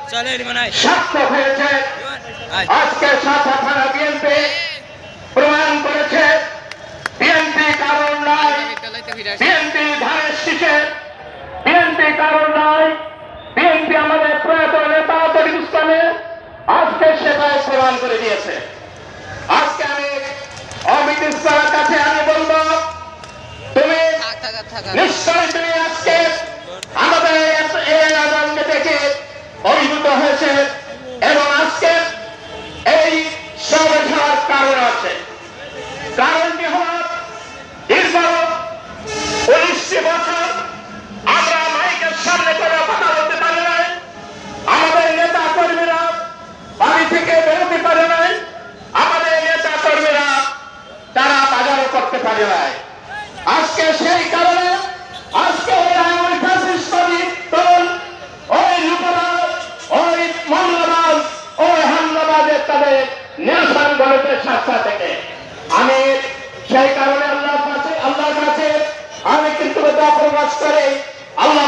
সার্থক হয়েছে। আজকে সাথা থানা বিএনপি প্রমাণ করেছে বিএনপি কারণ নয়, বিএনপি ধানের শীষে, বিএনপি কারণ নয়, বিএনপি আমাদের প্রয়াত নেতা তরিকুল ইসলামে আজকে সেটাই প্রমাণ করে দিয়েছে। আজকে আমি অমিত ইসলামের কাছে আমি বলবো, তুমি নিশ্চয় তুমি আজকে আমাদের এই আন্দোলনকে দেখে অভিভূত হয়েছে এবং আজকে এই সবে হওয়ার কারণ আছে। কারণটি হল দীর্ঘ 19 বছর আমরা মাইকের সামনে করে কথা বলতে পারি নাই, আমাদের নেতা কর্মীরা বাড়ি থেকে বেরোতে পারে নাই, আমাদের নেতা কর্মীরা তারা বাজারও করতে পারে নাই। আজকে সেই কারণে আজকে ওই ফ্যাসিস্টবাদী দল, ওই লুটেরাজ, ওই মৌলবাদ, ওই হামলাবাদের তাদের নিরসন গণিতের স্বার্থ থেকে আমি সেই কারণে আল্লাহর কাছে আমি কৃতজ্ঞতা প্রকাশ করে আল্লাহ